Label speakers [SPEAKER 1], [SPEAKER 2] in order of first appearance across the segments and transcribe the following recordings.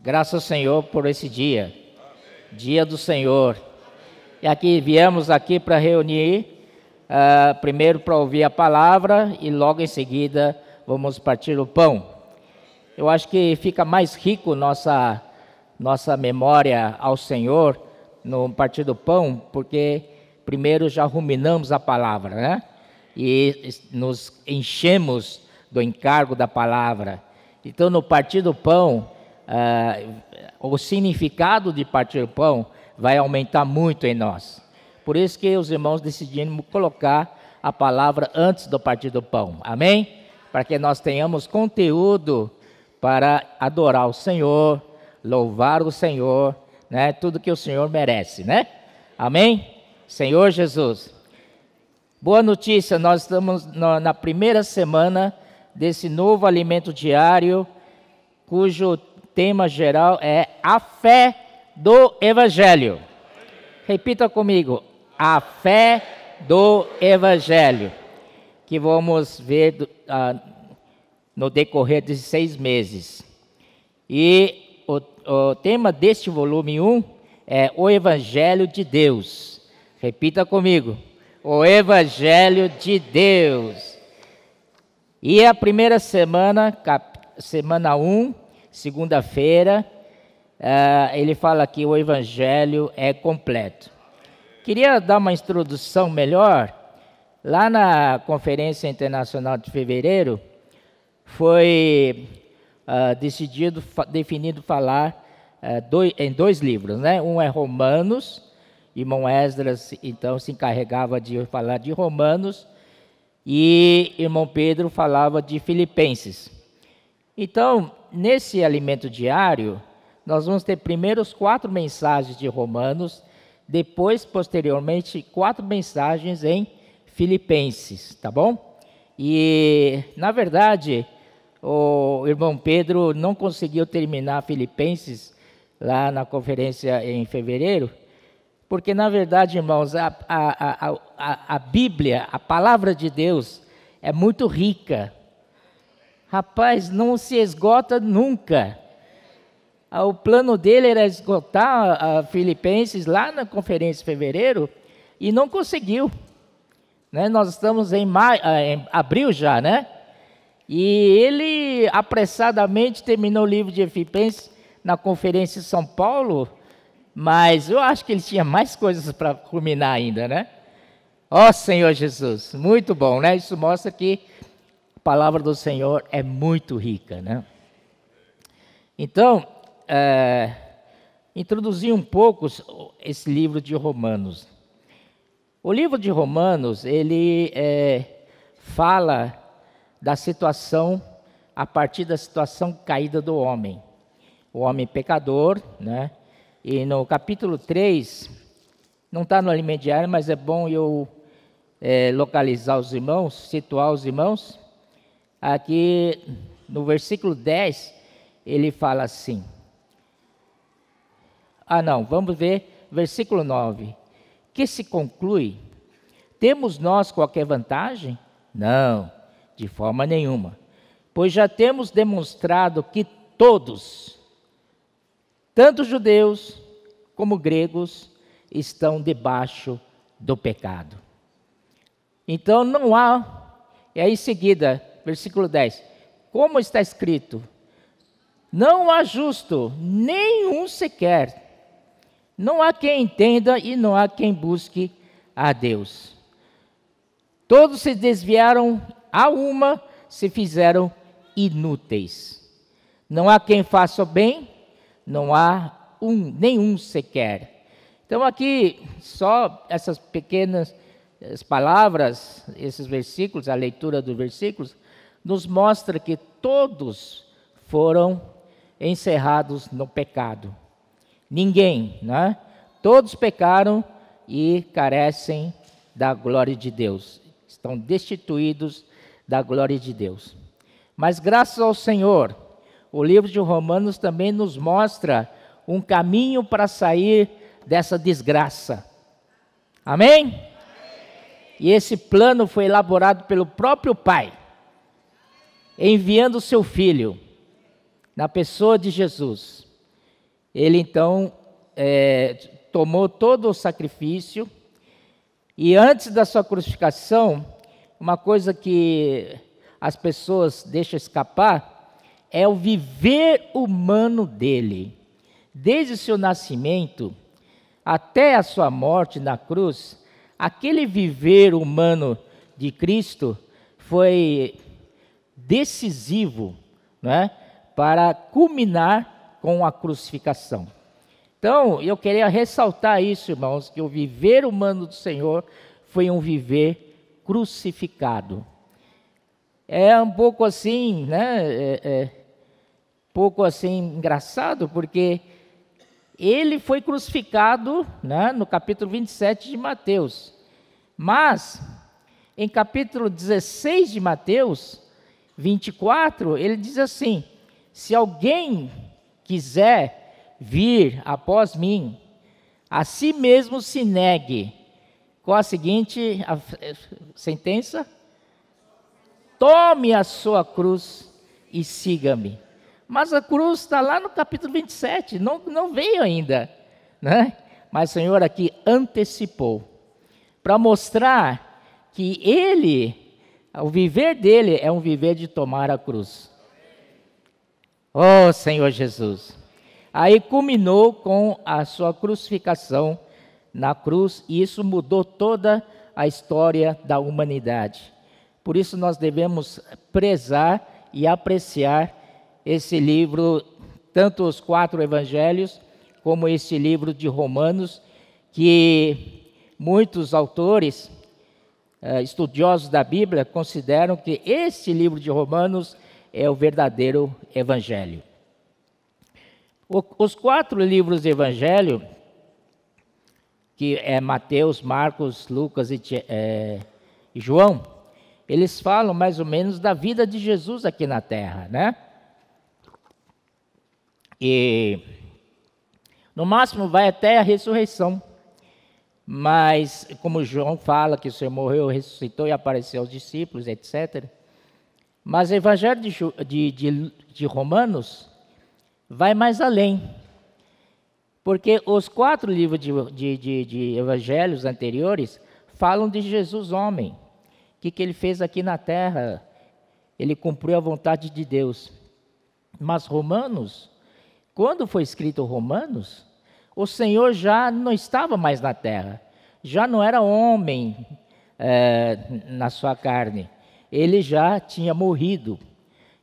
[SPEAKER 1] Graças ao Senhor por esse dia, dia do Senhor. E aqui viemos aqui para reunir, primeiro para ouvir a palavra e logo em seguida vamos partir o pão. Eu acho que fica mais rico nossa memória ao Senhor no partir do pão, porque primeiro já ruminamos a palavra, né? E nos enchemos do encargo da palavra. Então, no partir do pão, o significado de partir o pão vai aumentar muito em nós. Por isso que os irmãos decidiram colocar a palavra antes do partir do pão. Amém? Para que nós tenhamos conteúdo para adorar o Senhor, louvar o Senhor, né? Tudo que o Senhor merece, né? Amém? Senhor Jesus. Boa notícia, nós estamos na primeira semana desse novo alimento diário, cujo tema geral é a fé do Evangelho. Repita comigo, a fé do Evangelho, que vamos ver no decorrer de 6 meses. E o tema deste volume 1 é o Evangelho de Deus. Repita comigo, o Evangelho de Deus. E a primeira semana, semana 1, segunda-feira, ele fala que o Evangelho é completo. Queria dar uma introdução melhor. Lá na Conferência Internacional de Fevereiro, foi definido falar em 2 livros, né? Um é Romanos. Irmão Esdras, então, se encarregava de falar de Romanos, e irmão Pedro falava de Filipenses. Então, nesse alimento diário, nós vamos ter primeiro os 4 mensagens de Romanos, depois, posteriormente, 4 mensagens em Filipenses, tá bom? E, na verdade, o irmão Pedro não conseguiu terminar Filipenses lá na conferência em fevereiro, porque, na verdade, irmãos, a Bíblia, a palavra de Deus, é muito rica. Rapaz, não se esgota nunca. O plano dele era esgotar Filipenses lá na conferência de fevereiro e não conseguiu. Né? Nós estamos em abril já, né? E ele apressadamente terminou o livro de Filipenses na conferência de São Paulo, mas eu acho que ele tinha mais coisas para ruminar ainda, né? Ó Senhor Jesus, muito bom, né? Isso mostra que a palavra do Senhor é muito rica, né? Então, introduzir um pouco esse livro de Romanos. O livro de Romanos, ele fala da situação, a partir da situação caída do homem. O homem pecador, né? E no capítulo 3, não está no alimento diário, mas é bom eu localizar os irmãos, situar os irmãos. Aqui no versículo 10, ele fala assim. Vamos ver versículo 9. Que se conclui? Temos nós qualquer vantagem? Não, de forma nenhuma. Pois já temos demonstrado que todos, tanto judeus como gregos, estão debaixo do pecado. Então não há, e aí em seguida, versículo 10, como está escrito, não há justo, nenhum sequer, não há quem entenda e não há quem busque a Deus. Todos se desviaram, a uma se fizeram inúteis. Não há quem faça o bem, não há nenhum sequer. Então aqui, só essas pequenas palavras, esses versículos, a leitura dos versículos, nos mostra que todos foram encerrados no pecado. Ninguém, né? Todos pecaram e carecem da glória de Deus. Estão destituídos da glória de Deus. Mas graças ao Senhor, o livro de Romanos também nos mostra um caminho para sair dessa desgraça. Amém? E esse plano foi elaborado pelo próprio Pai, enviando o seu Filho, na pessoa de Jesus, ele então tomou todo o sacrifício, e antes da sua crucificação, uma coisa que as pessoas deixam escapar é o viver humano dele. Desde o seu nascimento até a sua morte na cruz, aquele viver humano de Cristo foi decisivo, né, para culminar com a crucificação. Então, eu queria ressaltar isso, irmãos, que o viver humano do Senhor foi um viver crucificado. É um pouco assim, né, pouco assim engraçado, porque ele foi crucificado, né, no capítulo 27 de Mateus. Mas, em capítulo 16 de Mateus, 24, ele diz assim: se alguém quiser vir após mim, a si mesmo se negue. Qual a seguinte sentença? Tome a sua cruz e siga-me. Mas a cruz está lá no capítulo 27, não veio ainda, né? Mas o Senhor aqui antecipou, para mostrar que o viver dele é um viver de tomar a cruz. Oh, Senhor Jesus! Aí culminou com a sua crucificação na cruz, e isso mudou toda a história da humanidade. Por isso nós devemos prezar e apreciar esse livro, tanto os 4 evangelhos, como esse livro de Romanos, que muitos autores, estudiosos da Bíblia, consideram que esse livro de Romanos é o verdadeiro evangelho. Os 4 livros do evangelho, que é Mateus, Marcos, Lucas e João, eles falam mais ou menos da vida de Jesus aqui na terra, né? E no máximo vai até a ressurreição. Mas, como João fala que o Senhor morreu, ressuscitou e apareceu aos discípulos, etc. Mas o evangelho de Romanos vai mais além. Porque os 4 livros de evangelhos anteriores falam de Jesus homem. O que ele fez aqui na terra? Ele cumpriu a vontade de Deus. Mas Romanos, quando foi escrito Romanos, o Senhor já não estava mais na terra, já não era homem na sua carne. Ele já tinha morrido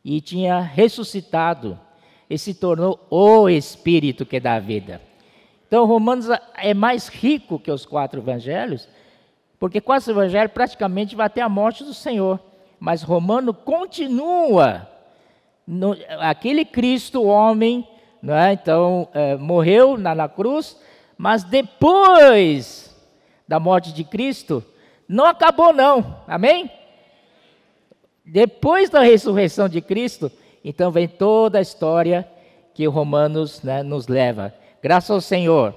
[SPEAKER 1] e tinha ressuscitado e se tornou o Espírito que dá vida. Então, Romanos é mais rico que os 4 evangelhos, porque 4 evangelhos praticamente vai até a morte do Senhor. Mas Romano continua, aquele Cristo homem, né? Então, morreu na cruz, mas depois da morte de Cristo, não acabou não, amém? Depois da ressurreição de Cristo, então vem toda a história que Romanos, né, nos leva. Graças ao Senhor.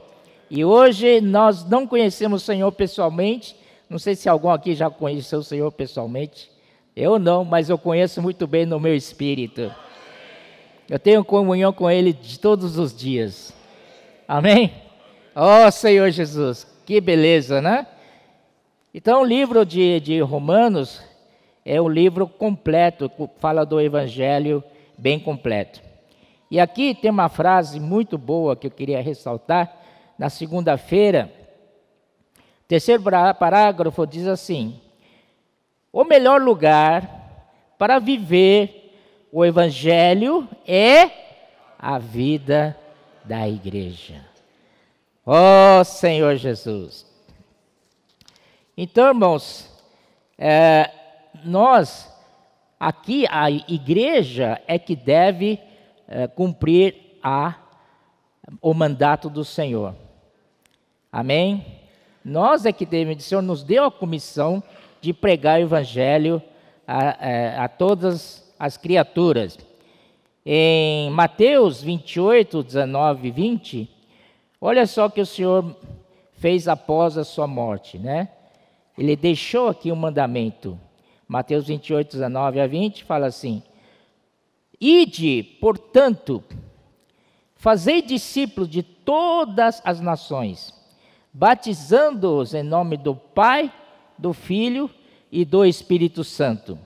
[SPEAKER 1] E hoje nós não conhecemos o Senhor pessoalmente, não sei se algum aqui já conheceu o Senhor pessoalmente, eu não, mas eu conheço muito bem no meu espírito. Eu tenho comunhão com Ele de todos os dias. Amém? Oh, Senhor Jesus, que beleza, né? Então, o livro de Romanos é um livro completo, fala do Evangelho bem completo. E aqui tem uma frase muito boa que eu queria ressaltar. Na segunda-feira, terceiro parágrafo diz assim: o melhor lugar para viver o Evangelho é a vida da igreja. Oh, Senhor Jesus! Então, irmãos, nós, aqui, a igreja é que deve cumprir o mandato do Senhor. Amém? Nós é que devemos, o Senhor nos deu a comissão de pregar o Evangelho a todas as criaturas. Em Mateus 28, 19 e 20, olha só o que o Senhor fez após a sua morte, né? Ele deixou aqui um mandamento. Mateus 28, 19 a 20 fala assim: ide, portanto, Fazei discípulos de todas as nações, batizando-os em nome do Pai, do Filho e do Espírito Santo.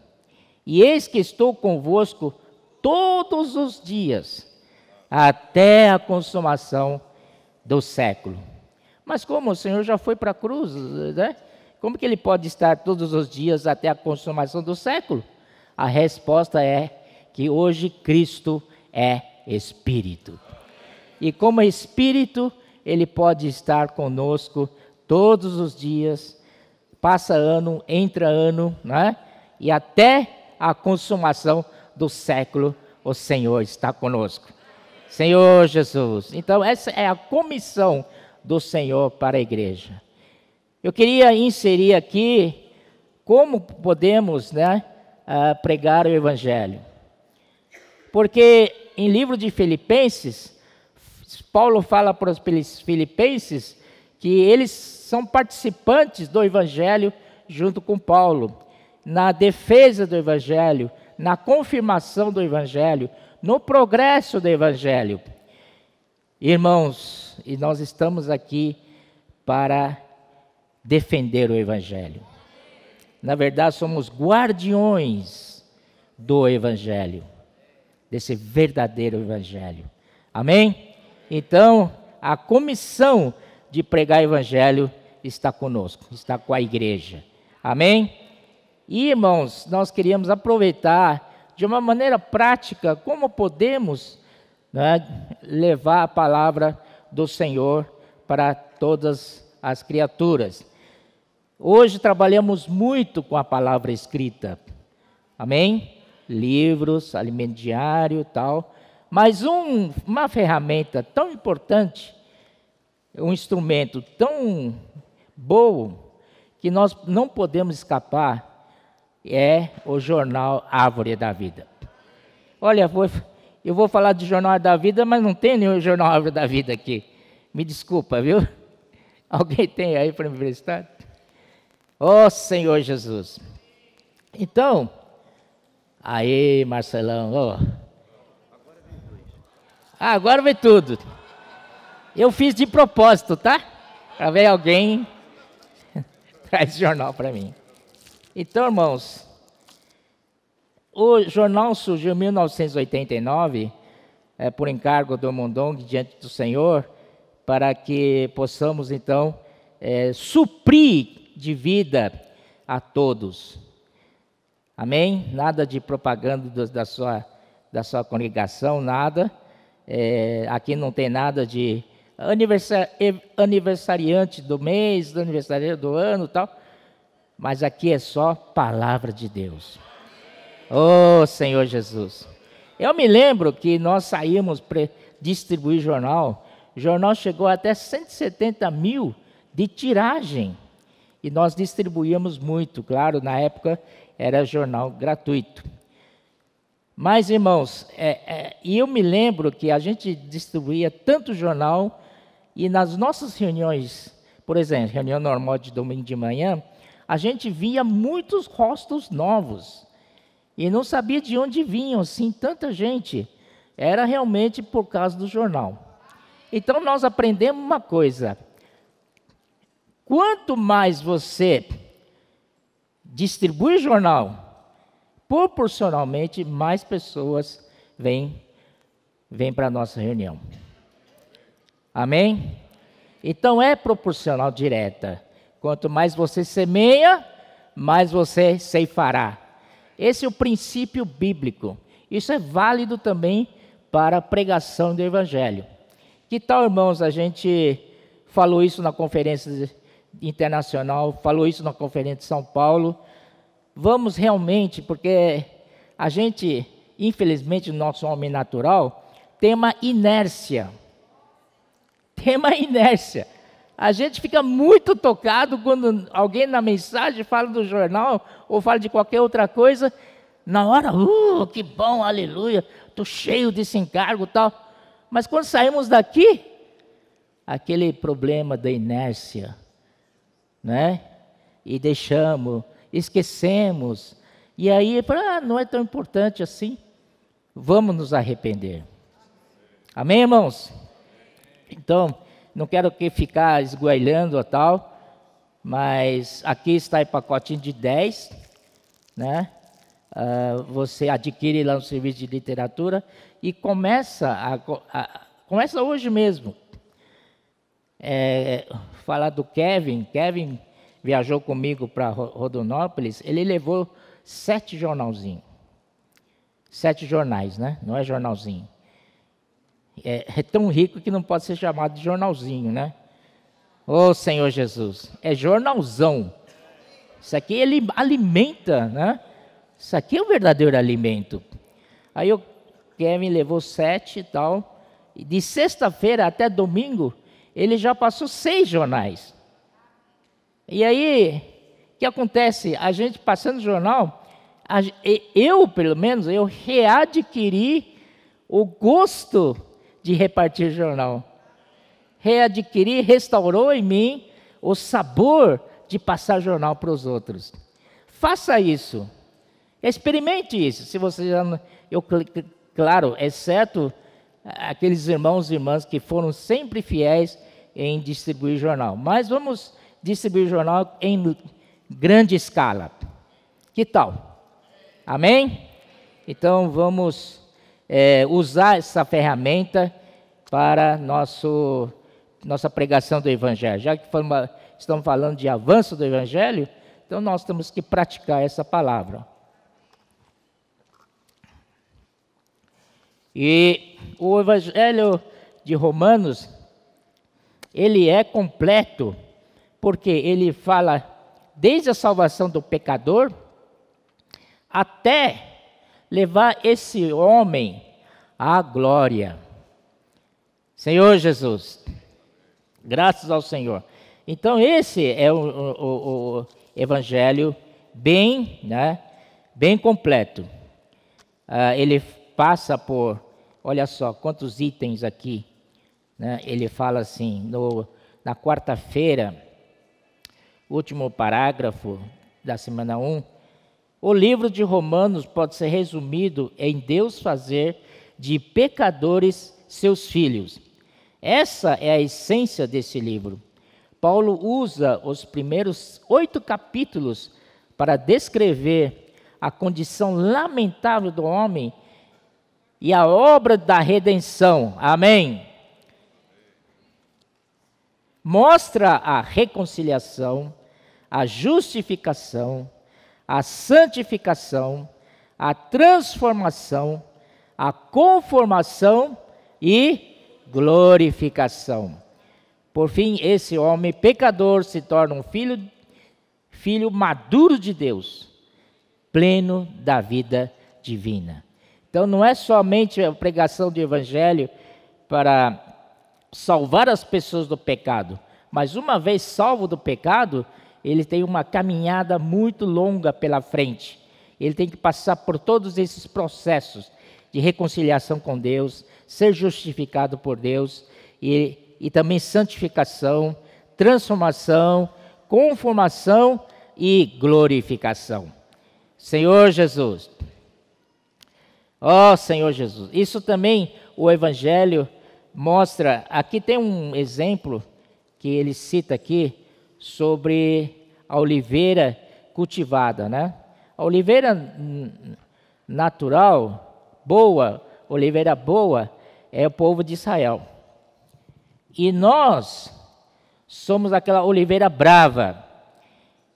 [SPEAKER 1] E eis que estou convosco todos os dias, até a consumação do século. Mas como o Senhor já foi para a cruz, né? Como que ele pode estar todos os dias até a consumação do século? A resposta é que hoje Cristo é Espírito. E como Espírito, ele pode estar conosco todos os dias, passa ano, entra ano, né? E até a consumação do século, o Senhor está conosco. Senhor Jesus. Então, essa é a comissão do Senhor para a igreja. Eu queria inserir aqui como podemos, né, pregar o Evangelho. Porque em livro de Filipenses, Paulo fala para os filipenses que eles são participantes do Evangelho junto com Paulo, na defesa do Evangelho, na confirmação do Evangelho, no progresso do Evangelho. Irmãos, e nós estamos aqui para defender o Evangelho. Na verdade, somos guardiões do Evangelho, desse verdadeiro Evangelho. Amém? Então, a comissão de pregar o Evangelho está conosco, está com a igreja. Amém? E, irmãos, nós queríamos aproveitar de uma maneira prática como podemos, né, levar a palavra do Senhor para todas as criaturas. Hoje trabalhamos muito com a palavra escrita. Amém? Livros, alimento diário e tal. Mas uma ferramenta tão importante, um instrumento tão bom, que nós não podemos escapar, é o jornal Árvore da Vida. Olha, eu vou falar de jornal da vida, mas não tem nenhum jornal Árvore da Vida aqui. Me desculpa, viu? Alguém tem aí para me emprestar? Ó Senhor Jesus. Então, aí Marcelão, ó. Agora vem tudo. Eu fiz de propósito, tá? Para ver alguém traz jornal para mim. Então, irmãos, o jornal surgiu em 1989, por encargo do Mondong diante do Senhor, para que possamos, então, suprir de vida a todos. Amém? Nada de propaganda da sua congregação, nada. Aqui não tem nada de aniversariante do mês, do aniversário do ano e tal, mas aqui é só palavra de Deus. Oh, Senhor Jesus. Eu me lembro que nós saímos para distribuir jornal, o jornal chegou até 170 mil de tiragem, e nós distribuíamos muito, claro, na época era jornal gratuito. Mas, irmãos, e eu me lembro que a gente distribuía tanto jornal, e nas nossas reuniões, por exemplo, reunião normal de domingo de manhã, a gente via muitos rostos novos, e não sabia de onde vinham, assim, tanta gente. Era realmente por causa do jornal. Então, nós aprendemos uma coisa: quanto mais você distribui jornal, proporcionalmente, mais pessoas vêm para a nossa reunião. Amém? Então, é proporcional direta. Quanto mais você semeia, mais você ceifará. Esse é o princípio bíblico. Isso é válido também para a pregação do Evangelho. Que tal, irmãos, a gente falou isso na conferência internacional, falou isso na conferência de São Paulo. Vamos realmente, porque a gente, infelizmente, no nosso homem natural, tem uma inércia. A gente fica muito tocado quando alguém na mensagem fala do jornal ou fala de qualquer outra coisa. Na hora, que bom, aleluia, estou cheio desse encargo e tal. Mas quando saímos daqui, aquele problema da inércia, né? E esquecemos. E aí, não é tão importante assim. Vamos nos arrepender. Amém, irmãos? Então, não quero que ficar esgoelhando ou tal, mas aqui está o pacotinho de 10, né? Você adquire lá no serviço de literatura e começa hoje mesmo. Falar do Kevin viajou comigo para Rondonópolis, ele levou 7 jornalzinhos. 7 jornais, né? Não é jornalzinho. É tão rico que não pode ser chamado de jornalzinho, né? Ô Senhor Jesus, é jornalzão. Isso aqui ele alimenta, né? Isso aqui é o verdadeiro alimento. Aí o Kevin levou 7 e tal. E de sexta-feira até domingo, ele já passou 6 jornais. E aí, o que acontece? A gente passando jornal, pelo menos, eu readquiri o gosto de repartir jornal. Restaurou em mim o sabor de passar jornal para os outros. Faça isso. Experimente isso. Se você já não, claro, exceto aqueles irmãos e irmãs que foram sempre fiéis em distribuir jornal. Mas vamos distribuir jornal em grande escala. Que tal? Amém? Então vamos usar essa ferramenta para nossa pregação do Evangelho. Já que estamos falando de avanço do Evangelho, então nós temos que praticar essa palavra. E o Evangelho de Romanos, ele é completo, porque ele fala desde a salvação do pecador até levar esse homem à glória. Senhor Jesus, graças ao Senhor. Então esse é o Evangelho bem completo. Ele passa por, olha só, quantos itens aqui, né? Ele fala assim, na quarta-feira, último parágrafo da semana 1, o livro de Romanos pode ser resumido em Deus fazer de pecadores seus filhos. Essa é a essência desse livro. Paulo usa os primeiros 8 capítulos para descrever a condição lamentável do homem e a obra da redenção. Amém? Mostra a reconciliação, a justificação, a santificação, a transformação, a conformação e glorificação. Por fim, esse homem pecador se torna um filho maduro de Deus, pleno da vida divina. Então não é somente a pregação do Evangelho para salvar as pessoas do pecado, mas uma vez salvo do pecado, ele tem uma caminhada muito longa pela frente. Ele tem que passar por todos esses processos de reconciliação com Deus, ser justificado por Deus e também santificação, transformação, conformação e glorificação. Senhor Jesus. Ó Senhor Jesus. Isso também o Evangelho mostra. Aqui tem um exemplo que ele cita aqui sobre a oliveira cultivada, né? A oliveira natural, boa, oliveira boa, é o povo de Israel. E nós somos aquela oliveira brava.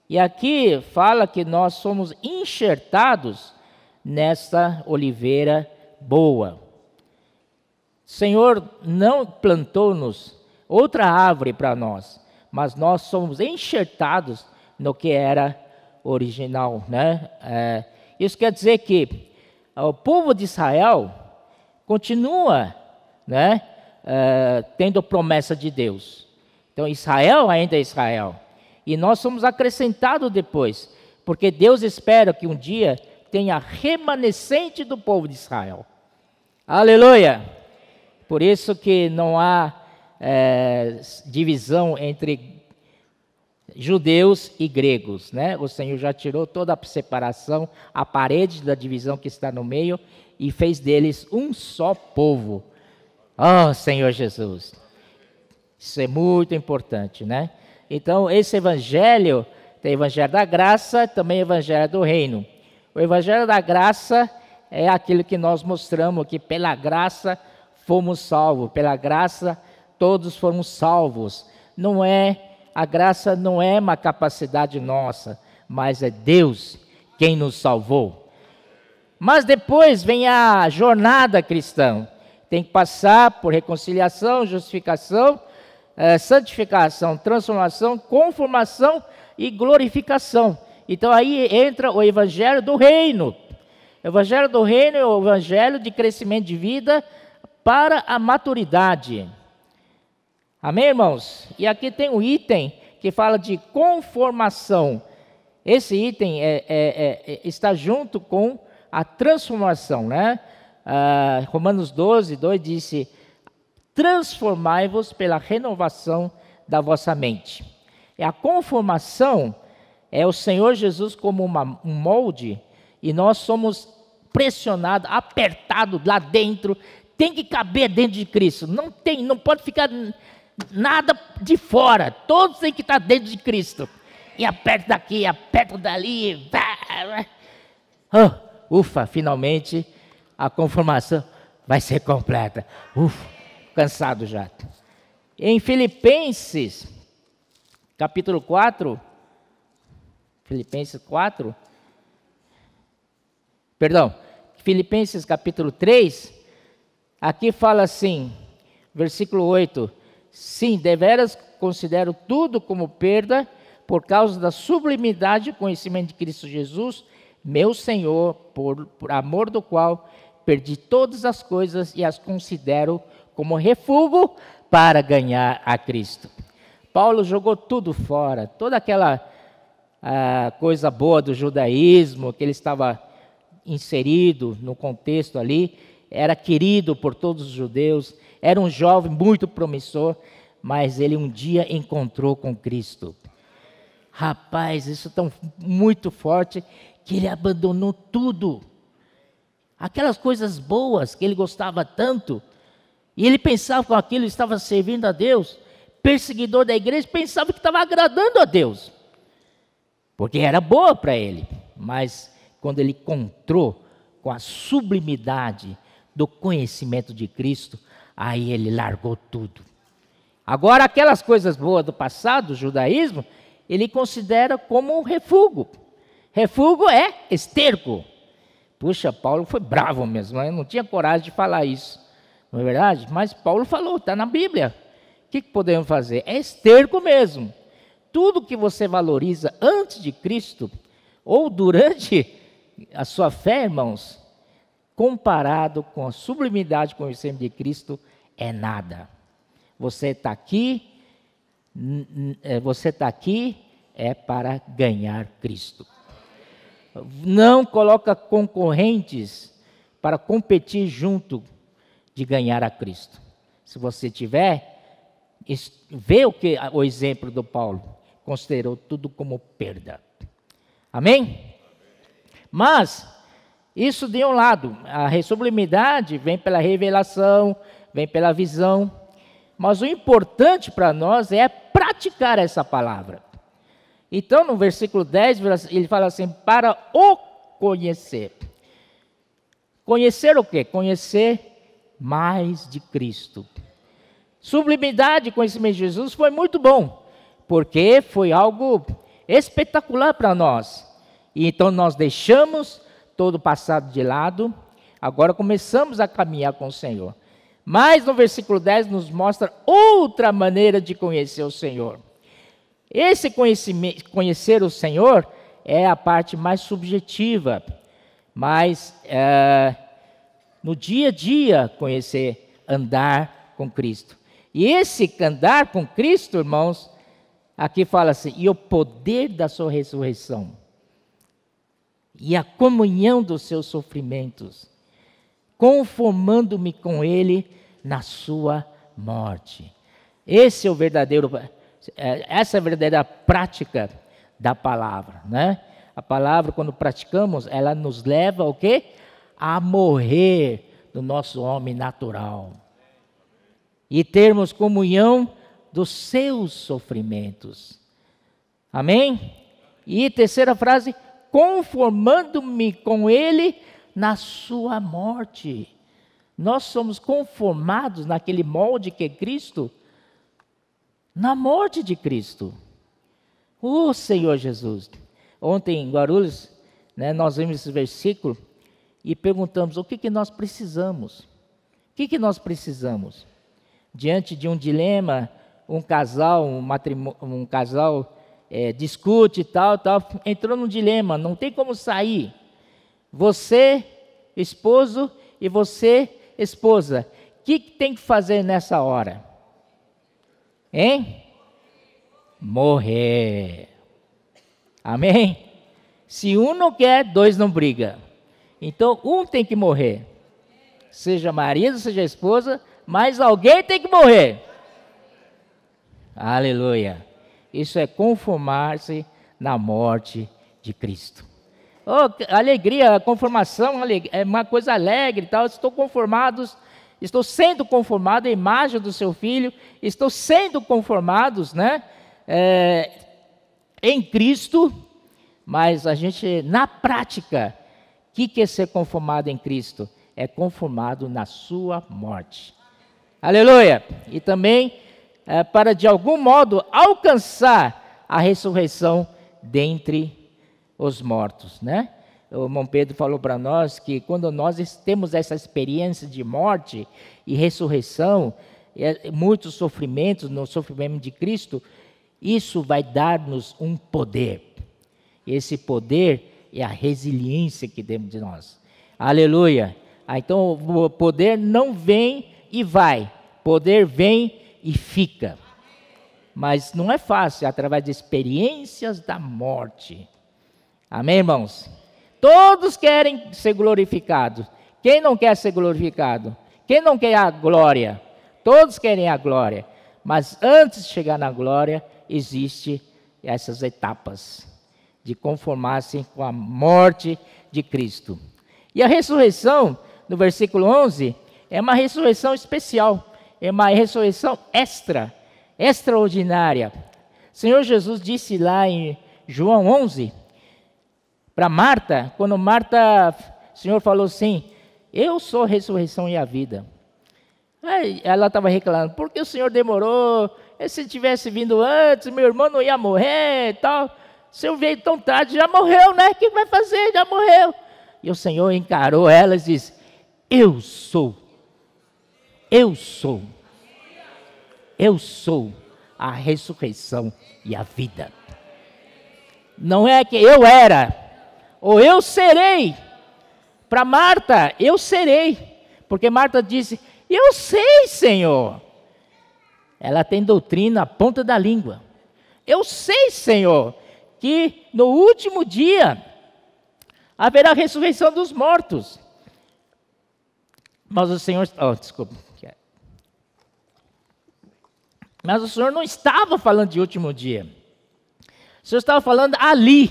[SPEAKER 1] E aqui fala que nós somos enxertados nessa oliveira boa. O Senhor não plantou-nos outra árvore para nós, mas nós somos enxertados no que era original, né? Isso quer dizer que o povo de Israel continua, né, tendo promessa de Deus. Então Israel ainda é Israel. E nós somos acrescentados depois, porque Deus espera que um dia tenha remanescente do povo de Israel. Aleluia! Por isso que não há divisão entre judeus e gregos, né? O Senhor já tirou toda a separação, a parede da divisão que está no meio e fez deles um só povo. Oh, Senhor Jesus. Isso é muito importante, né? Então, esse evangelho, tem o evangelho da graça, também o evangelho do reino. O evangelho da graça é aquilo que nós mostramos, que pela graça fomos salvos, pela graça todos fomos salvos. A graça não é uma capacidade nossa, mas é Deus quem nos salvou. Mas depois vem a jornada cristã. Tem que passar por reconciliação, justificação, santificação, transformação, conformação e glorificação. Então aí entra o evangelho do reino. O evangelho do reino é o evangelho de crescimento de vida para a maturidade. Amém, irmãos? E aqui tem um item que fala de conformação. Esse item está junto com a transformação, né? Romanos 12, 2 disse: transformai-vos pela renovação da vossa mente. E a conformação é o Senhor Jesus como um molde, e nós somos pressionados, apertados lá dentro, tem que caber dentro de Cristo, não pode ficar nada de fora, todos têm que estar dentro de Cristo, e aperta daqui, aperta dali, ufa, finalmente a conformação vai ser completa, ufa, cansado já. Em Filipenses, capítulo 4, Filipenses capítulo 3, aqui fala assim, versículo 8, sim, deveras considero tudo como perda, por causa da sublimidade e conhecimento de Cristo Jesus, meu Senhor, por amor do qual perdi todas as coisas e as considero como refúgio para ganhar a Cristo. Paulo jogou tudo fora, toda aquela coisa boa do judaísmo, que ele estava inserido no contexto ali, era querido por todos os judeus, era um jovem muito promissor, mas ele um dia encontrou com Cristo. Rapaz, isso é tão muito forte que ele abandonou tudo. Aquelas coisas boas que ele gostava tanto, e ele pensava que com aquilo estava servindo a Deus, perseguidor da igreja, pensava que estava agradando a Deus, porque era boa para ele, mas quando ele encontrou com a sublimidade do conhecimento de Cristo, aí ele largou tudo. Agora, aquelas coisas boas do passado, do judaísmo, ele considera como um refúgio. Refúgio é esterco. Puxa, Paulo foi bravo mesmo, né? Não tinha coragem de falar isso, não é verdade? Mas Paulo falou, está na Bíblia. O que podemos fazer? É esterco mesmo. Tudo que você valoriza antes de Cristo, ou durante a sua fé, irmãos, comparado com a sublimidade e conhecimento de Cristo, é nada. Você está aqui é para ganhar Cristo. Não coloca concorrentes para competir junto de ganhar a Cristo. Se você tiver, vê o exemplo do Paulo, considerou tudo como perda. Amém? Mas isso de um lado, a sublimidade vem pela revelação, vem pela visão, mas o importante para nós é praticar essa palavra. Então, no versículo 10, ele fala assim, para o conhecer. Conhecer o quê? Conhecer mais de Cristo. Sublimidade e conhecimento de Jesus foi muito bom, porque foi algo espetacular para nós. E então nós deixamos todo o passado de lado, agora começamos a caminhar com o Senhor. Mas no versículo 10 nos mostra outra maneira de conhecer o Senhor. Esse conhecer o Senhor é a parte mais subjetiva, mas no dia a dia conhecer, andar com Cristo. E esse andar com Cristo, irmãos, aqui fala assim, e o poder da sua ressurreição, e a comunhão dos seus sofrimentos, conformando-me com Ele na sua morte. Essa é a verdadeira prática da palavra, né? A palavra, quando praticamos, ela nos leva ao quê? A morrer do nosso homem natural. e termos comunhão dos seus sofrimentos. Amém? E terceira frase, conformando-me com ele na sua morte. Nós somos conformados naquele molde que é Cristo, na morte de Cristo. O Senhor Jesus. Ontem em Guarulhos, nós vimos esse versículo e perguntamos o que nós precisamos. O que nós precisamos? Diante de um dilema, um casal discute e tal, entrou num dilema, não tem como sair. Você, esposo, e você, esposa, o que tem que fazer nessa hora? Hein? Morrer. Amém? Se um não quer, dois não brigam. Então, um tem que morrer. Seja marido, seja esposa, mas alguém tem que morrer. Aleluia. Isso é conformar-se na morte de Cristo. Oh, alegria, a conformação é uma coisa alegre e tal. Estou sendo conformado à imagem do seu Filho, estou sendo conformados, em Cristo, mas a gente, na prática, o que é ser conformado em Cristo? É conformado na sua morte. Aleluia! E também para, de algum modo, alcançar a ressurreição dentre os mortos, O irmão Pedro falou para nós que quando nós temos essa experiência de morte e ressurreição, muitos sofrimentos, no sofrimento de Cristo, isso vai dar-nos um poder. Esse poder é a resiliência que temos de nós. Aleluia! Então o poder não vem e vai, poder vem e fica. Mas não é fácil, é através de experiências da morte. Amém, irmãos? Todos querem ser glorificados. Quem não quer ser glorificado? Quem não quer a glória? Todos querem a glória. Mas antes de chegar na glória, existem essas etapas de conformar-se com a morte de Cristo. E a ressurreição, no versículo 11, é uma ressurreição especial. É uma ressurreição extraordinária. O Senhor Jesus disse lá em João 11, para Marta, quando Marta, o Senhor falou assim, eu sou a ressurreição e a vida. Aí ela estava reclamando, por que o Senhor demorou? Se tivesse vindo antes, meu irmão não ia morrer e tal. O Senhor veio tão tarde, já morreu, O que vai fazer? Já morreu. E o Senhor encarou ela e disse, eu sou a ressurreição e a vida. Não é que eu era, ou eu serei. Para Marta, eu serei. Porque Marta disse, eu sei, Senhor. Ela tem doutrina à ponta da língua. Eu sei, Senhor, que no último dia haverá a ressurreição dos mortos. Mas o Senhor... desculpa. Mas o Senhor não estava falando de último dia. O Senhor estava falando ali,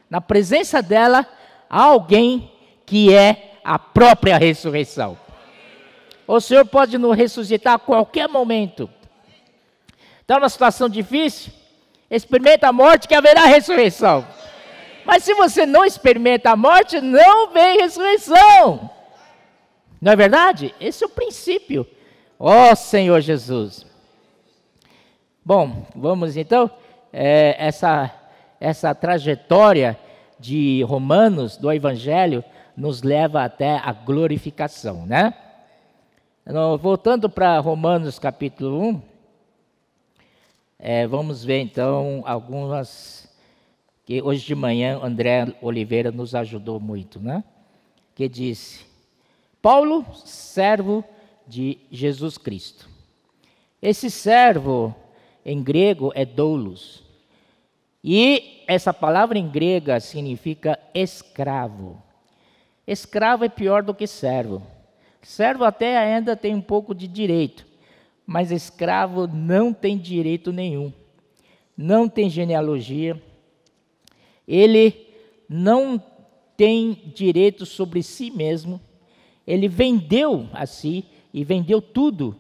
[SPEAKER 1] na presença dela, alguém que é a própria ressurreição. O Senhor pode nos ressuscitar a qualquer momento. Está numa situação difícil? Experimenta a morte que haverá ressurreição. Mas se você não experimenta a morte, não vem ressurreição. Não é verdade? Esse é o princípio. Ó Senhor Jesus. Bom, vamos então, essa trajetória de Romanos, do Evangelho, nos leva até a glorificação, Voltando para Romanos capítulo 1, vamos ver então algumas, que hoje de manhã André Oliveira nos ajudou muito, Que disse, Paulo, servo de Jesus Cristo. Esse servo, em grego, é doulos. E essa palavra em grega significa escravo. Escravo é pior do que servo. Servo até ainda tem um pouco de direito, mas escravo não tem direito nenhum. Não tem genealogia. Ele não tem direito sobre si mesmo. Ele vendeu a si e vendeu tudo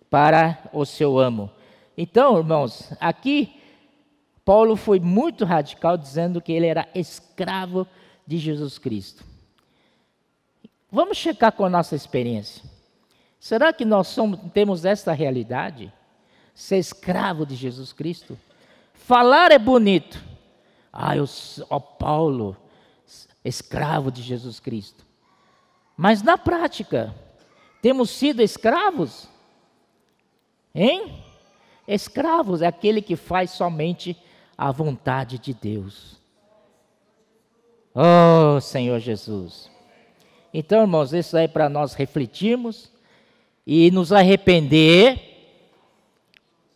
[SPEAKER 1] para o seu amo. Então, irmãos, aqui Paulo foi muito radical dizendo que ele era escravo de Jesus Cristo. Vamos checar com a nossa experiência. Será que nós temos essa realidade? Ser escravo de Jesus Cristo? Falar é bonito. Eu sou Paulo, escravo de Jesus Cristo. Mas na prática, temos sido escravos? Hein? Escravos é aquele que faz somente a vontade de Deus. Oh, Senhor Jesus. Então, irmãos, isso aí é para nós refletirmos e nos arrepender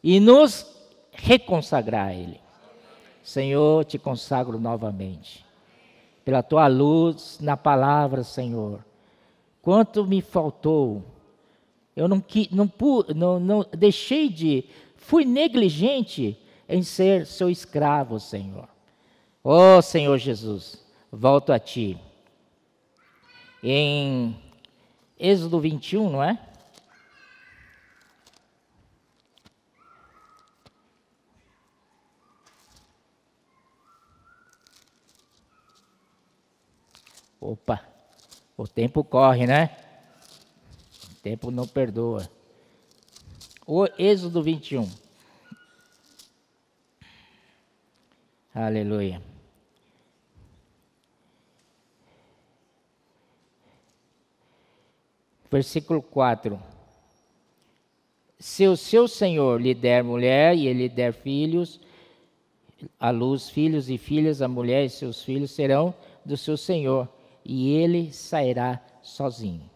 [SPEAKER 1] e nos reconsagrar a Ele. Senhor, te consagro novamente. Pela tua luz na palavra, Senhor. Quanto me faltou. Eu não deixei fui negligente em ser seu escravo, Senhor. Oh, Senhor Jesus, volto a ti. Em Êxodo 21, não é? Opa, o tempo corre, né? O tempo não perdoa. O Êxodo 21. Aleluia. Versículo 4. Se o seu senhor lhe der mulher e ele lhe der filhos, à luz filhos e filhas, a mulher e seus filhos serão do seu senhor, e ele sairá sozinho.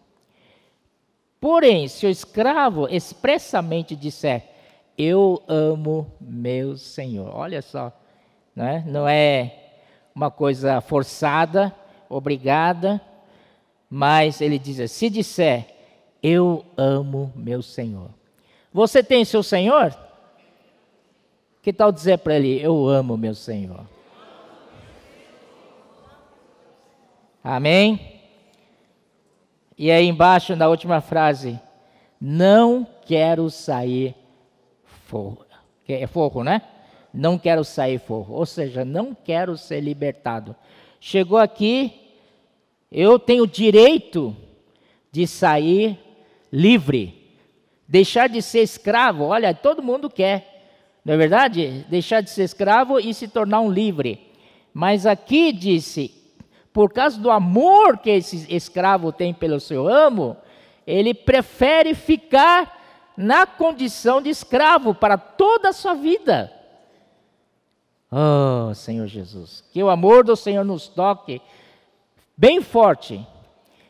[SPEAKER 1] Porém, se o escravo expressamente disser, eu amo meu senhor. Olha só, né? Não é uma coisa forçada, obrigada, mas ele diz, se disser, eu amo meu senhor. Você tem seu senhor? Que tal dizer para ele, eu amo meu senhor? Amém? E aí embaixo, na última frase, não quero sair forro. É forro, né? Não quero sair forro. Ou seja, não quero ser libertado. Chegou aqui, eu tenho direito de sair livre. Deixar de ser escravo. Olha, todo mundo quer. Não é verdade? Deixar de ser escravo e se tornar um livre. Mas aqui disse, por causa do amor que esse escravo tem pelo seu amo, ele prefere ficar na condição de escravo para toda a sua vida. Oh, Senhor Jesus, que o amor do Senhor nos toque bem forte,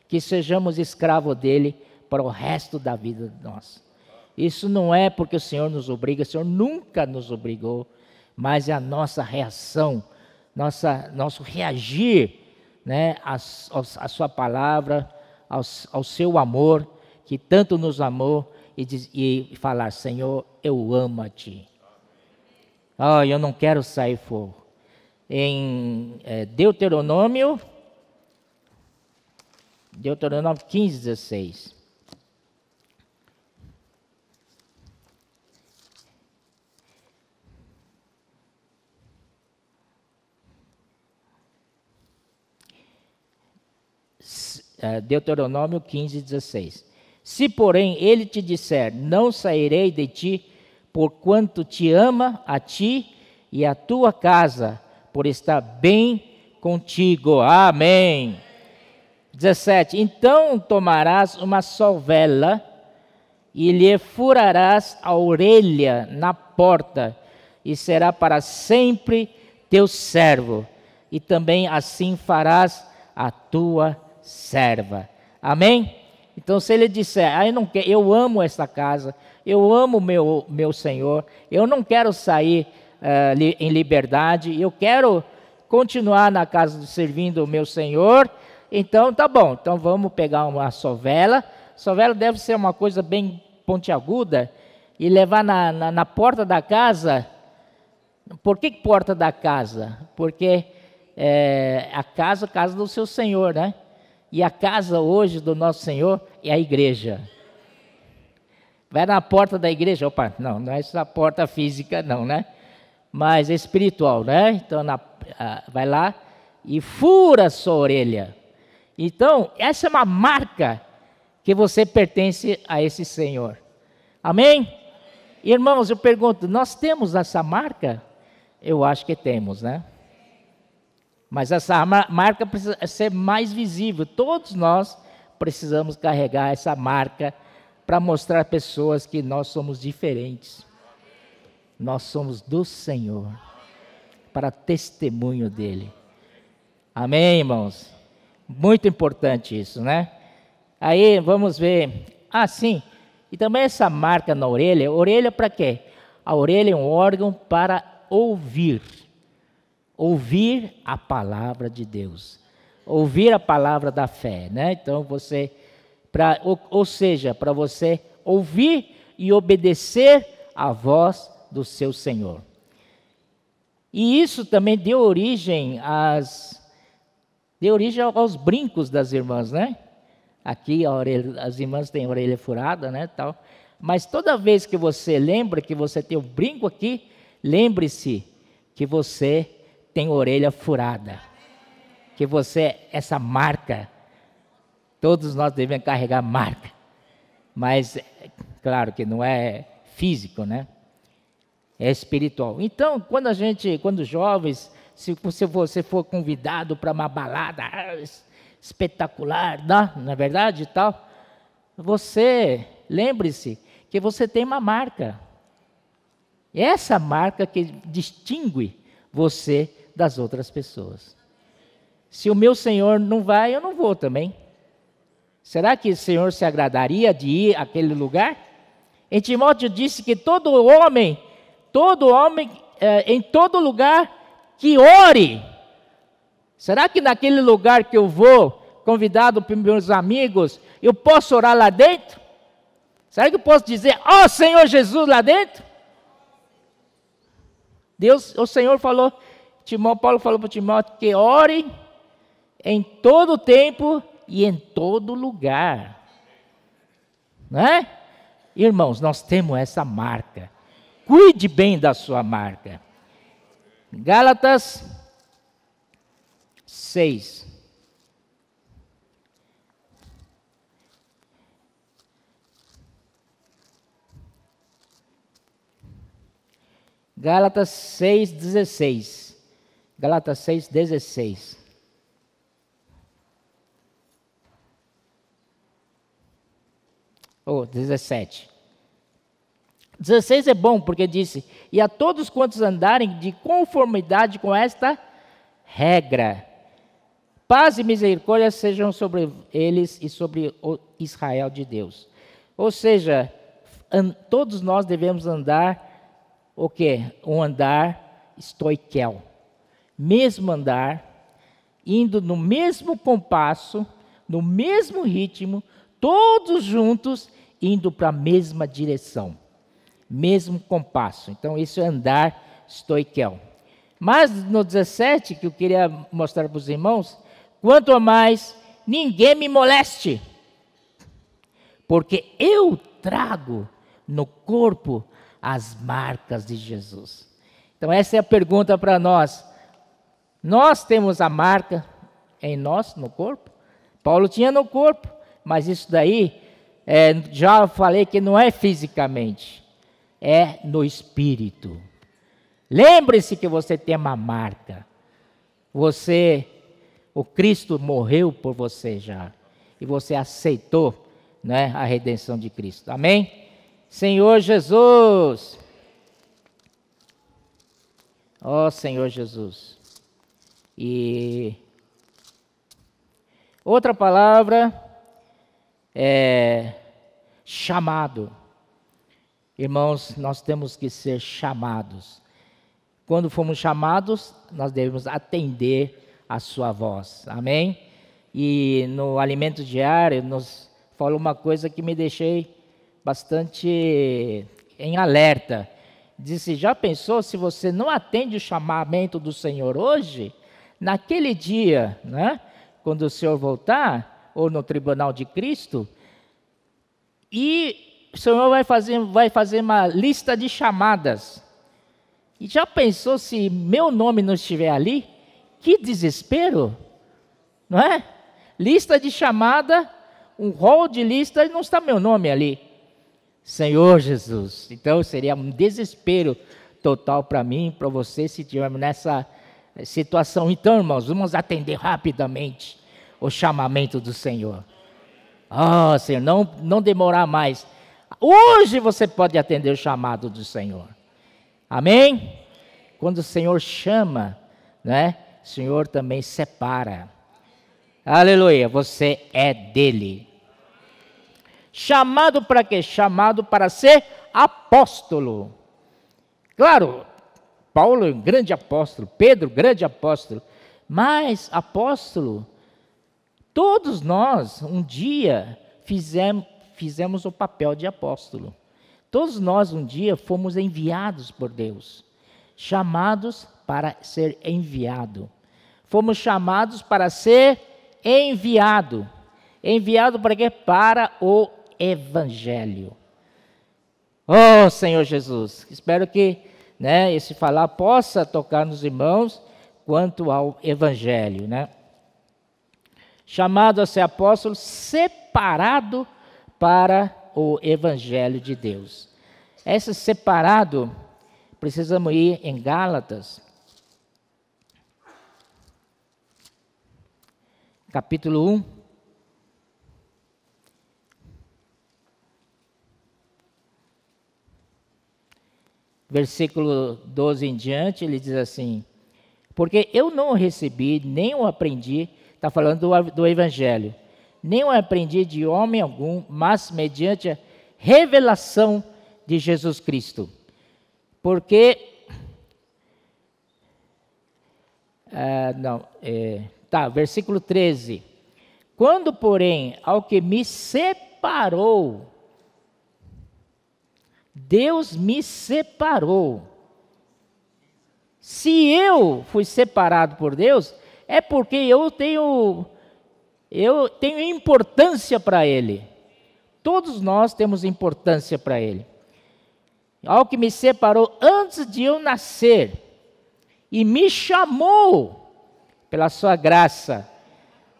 [SPEAKER 1] que sejamos escravos dele para o resto da vida nossa. Isso não é porque o Senhor nos obriga, o Senhor nunca nos obrigou, mas é a nossa reação, nosso reagir, né, a sua palavra, ao seu amor, que tanto nos amou, e falar, Senhor, eu amo a ti. Eu não quero sair fogo. Em Deuteronômio 15, 16. Deuteronômio 15, 16. Se, porém, ele te disser, não sairei de ti, porquanto te ama a ti e a tua casa, por estar bem contigo. Amém. 17. Então tomarás uma sovela e lhe furarás a orelha na porta, e será para sempre teu servo, e também assim farás a tua serva. Amém? Então, se ele disser, eu amo esta casa, eu amo meu Senhor, eu não quero sair em liberdade, eu quero continuar na casa servindo o meu Senhor, então tá bom, então vamos pegar uma sovela. Sovela deve ser uma coisa bem pontiaguda, e levar na porta da casa. Por que porta da casa? Porque a casa do seu Senhor, né? E a casa hoje do nosso Senhor é a igreja. Vai na porta da igreja, opa, não é essa porta física não, né? Mas é espiritual, né? Então vai lá e fura a sua orelha. Então, essa é uma marca que você pertence a esse Senhor. Amém? Irmãos, eu pergunto, nós temos essa marca? Eu acho que temos, né? Mas essa marca precisa ser mais visível. Todos nós precisamos carregar essa marca para mostrar a pessoas que nós somos diferentes. Nós somos do Senhor, para testemunho dEle. Amém, irmãos? Muito importante isso, né? Aí, vamos ver. Sim. E também essa marca na orelha. Orelha para quê? A orelha é um órgão para ouvir. Ouvir a palavra de Deus. Ouvir a palavra da fé, né? Então, ou seja, para você ouvir e obedecer a voz do seu Senhor. E isso também deu origem aos brincos das irmãs, né? Aqui as irmãs têm a orelha furada, né, tal. Mas toda vez que você lembra que você tem um brinco aqui, lembre-se que você tem a orelha furada. Que você, essa marca, todos nós devemos carregar marca. Mas, claro que não é físico, né? É espiritual. Então, quando jovens, se você for convidado para uma balada espetacular, não é verdade e tal, você, lembre-se que você tem uma marca. Essa marca que distingue você das outras pessoas. Se o meu Senhor não vai, eu não vou também. Será que o Senhor se agradaria de ir àquele lugar? Em Timóteo disse que todo homem, em todo lugar, que ore. Será que naquele lugar que eu vou, convidado pelos meus amigos, eu posso orar lá dentro? Será que eu posso dizer, Senhor Jesus lá dentro? O Senhor falou, Paulo falou para Timóteo que ore em todo tempo e em todo lugar. Não é? Irmãos, nós temos essa marca. Cuide bem da sua marca. Gálatas 6. Gálatas 6:16. Gálatas 6:16. Ou 17. 16 é bom porque disse: e a todos quantos andarem de conformidade com esta regra, paz e misericórdia sejam sobre eles e sobre o Israel de Deus. Ou seja, todos nós devemos andar o quê? Um andar estoiquel. Mesmo andar, indo no mesmo compasso, no mesmo ritmo, todos juntos, indo para a mesma direção. Mesmo compasso. Então, isso é andar estoiquel. Mas no 17, que eu queria mostrar para os irmãos, quanto a mais, ninguém me moleste, porque eu trago no corpo as marcas de Jesus. Então, essa é a pergunta para nós. Nós temos a marca em nós, no corpo? Paulo tinha no corpo, mas isso daí, já falei que não é fisicamente, é no espírito. Lembre-se que você tem uma marca. O Cristo morreu por você já. E você aceitou, né, a redenção de Cristo. Amém? Senhor Jesus. Senhor Jesus. E outra palavra é chamado. Irmãos, nós temos que ser chamados. Quando fomos chamados, nós devemos atender a sua voz. Amém? E no alimento diário, nos falou uma coisa que me deixei bastante em alerta. Disse, já pensou se você não atende o chamamento do Senhor hoje, naquele dia, né, quando o Senhor voltar, ou no tribunal de Cristo, e o Senhor vai fazer uma lista de chamadas. E já pensou se meu nome não estiver ali? Que desespero, não é? Lista de chamada, um rol de lista e não está meu nome ali. Senhor Jesus, então seria um desespero total para mim, para você, se estivermos nessa situação. Então, irmãos, vamos atender rapidamente o chamamento do Senhor. Oh, Senhor, não demorar mais. Hoje você pode atender o chamado do Senhor. Amém? Quando o Senhor chama, né? O Senhor também separa. Aleluia, você é dele. Chamado para quê? Chamado para ser apóstolo. Claro, Paulo, grande apóstolo, Pedro, grande apóstolo, mas apóstolo, todos nós um dia fizemos o papel de apóstolo. Todos nós um dia fomos enviados por Deus, chamados para ser enviado. Fomos chamados para ser enviado. Enviado para quê? Para o Evangelho. Oh, Senhor Jesus, espero que esse falar possa tocar nos irmãos quanto ao Evangelho, Chamado a ser apóstolo, separado para o Evangelho de Deus. Esse separado, precisamos ir em Gálatas, capítulo 1. Versículo 12 em diante, ele diz assim: porque eu não recebi, nem o aprendi, está falando do Evangelho, nem o aprendi de homem algum, mas mediante a revelação de Jesus Cristo. Porque, versículo 13: quando, porém, ao que me separou, Deus me separou. Se eu fui separado por Deus, é porque eu tenho importância para Ele. Todos nós temos importância para Ele. Ao que me separou antes de eu nascer, e me chamou pela sua graça.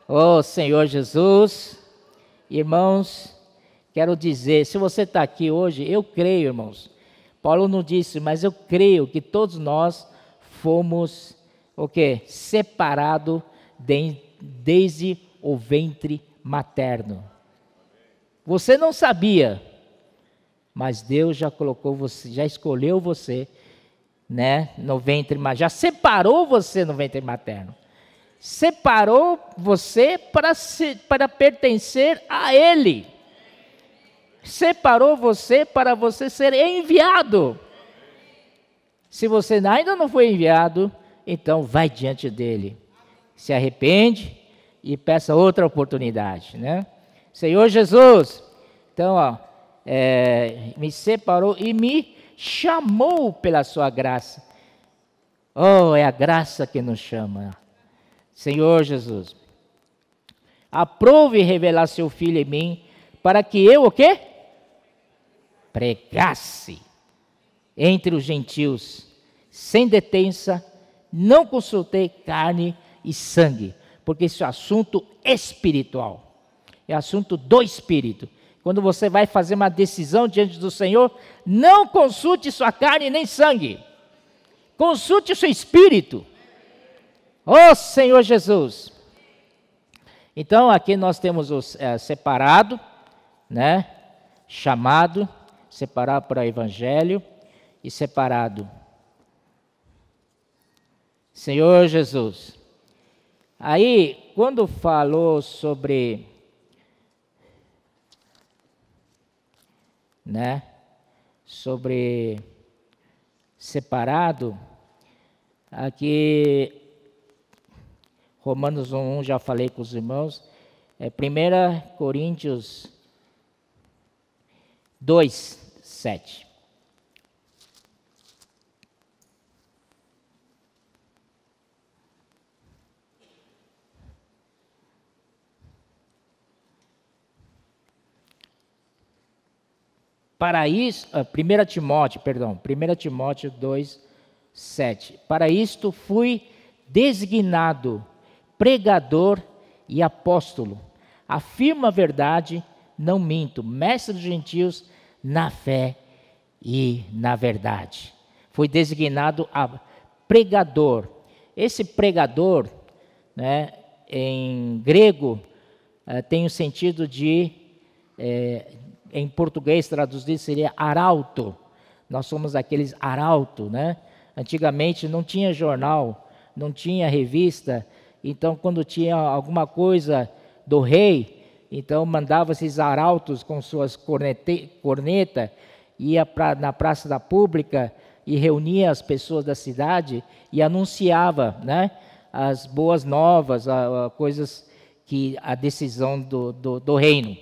[SPEAKER 1] Oh, Senhor Jesus, irmãos, quero dizer, se você está aqui hoje, eu creio, irmãos. Paulo não disse, mas eu creio que todos nós fomos, separados desde o ventre materno. Você não sabia, mas Deus já colocou você, já escolheu você, no ventre materno, já separou você no ventre materno. Separou você para pertencer a Ele. Separou você para você ser enviado. Se você ainda não foi enviado, então vai diante dele. Se arrepende e peça outra oportunidade, Senhor Jesus, então, me separou e me chamou pela sua graça. Oh, é a graça que nos chama. Senhor Jesus, aprove revelar seu Filho em mim, para que eu pregasse entre os gentios, sem detença, não consultei carne e sangue, porque isso é assunto espiritual, é assunto do Espírito. Quando você vai fazer uma decisão diante do Senhor, não consulte sua carne nem sangue, consulte o seu Espírito. Oh, Senhor Jesus. Então, aqui nós temos o separado, chamado, separado para o Evangelho e separado. Senhor Jesus. Aí, quando falou sobre, sobre separado, aqui, Romanos 1, já falei com os irmãos, 1 Coríntios 2, 7. Para isso, 1 Timóteo 2, 7. Para isto fui designado pregador e apóstolo. Afirmo a verdade, não minto, mestre dos gentios na fé e na verdade. Fui designado a pregador. Esse pregador, né, em grego, tem o sentido de, em português traduzido seria arauto. Nós somos aqueles arauto, né? Antigamente não tinha jornal, não tinha revista, então quando tinha alguma coisa do rei, então mandava esses arautos com suas cornetas, ia na praça da pública e reunia as pessoas da cidade e anunciava, né, as boas novas, coisas que a decisão do reino.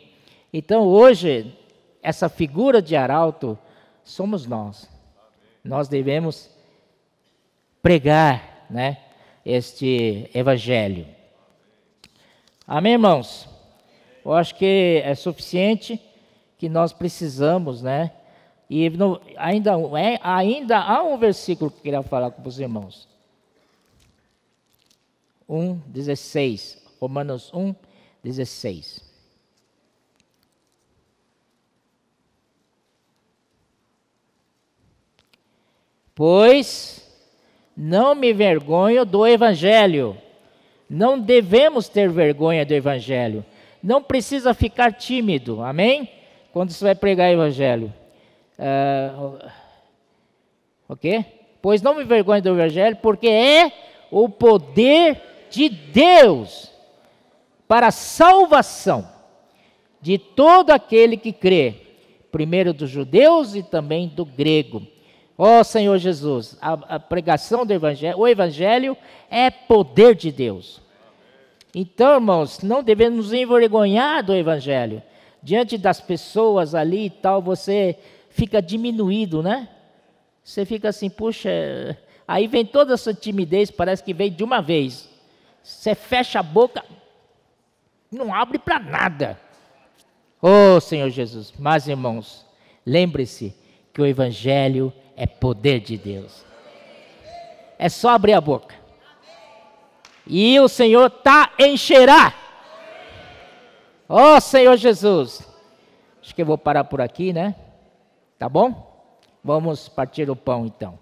[SPEAKER 1] Então hoje essa figura de arauto somos nós. Nós devemos pregar, né, este evangelho. Amém, irmãos? Eu acho que é suficiente que nós precisamos, né? E ainda há um versículo que eu queria falar com os irmãos. 1:16, Romanos 1:16. Pois não me envergonho do evangelho. Não devemos ter vergonha do evangelho. Não precisa ficar tímido, amém? Quando você vai pregar o evangelho. Ok? Pois não me envergonho do evangelho, porque é o poder de Deus para a salvação de todo aquele que crê, primeiro dos judeus e também do grego. Ó Senhor Jesus, a pregação do evangelho, o evangelho é poder de Deus. Então, irmãos, não devemos nos envergonhar do evangelho. Diante das pessoas ali e tal, você fica diminuído, né? Você fica assim, puxa, aí vem toda essa timidez, parece que vem de uma vez. Você fecha a boca, não abre para nada. Ô Senhor Jesus, mas irmãos, lembre-se que o evangelho é poder de Deus. É só abrir a boca. E o Senhor encherá. Ó Senhor Jesus. Acho que eu vou parar por aqui, né? Tá bom? Vamos partir o pão então.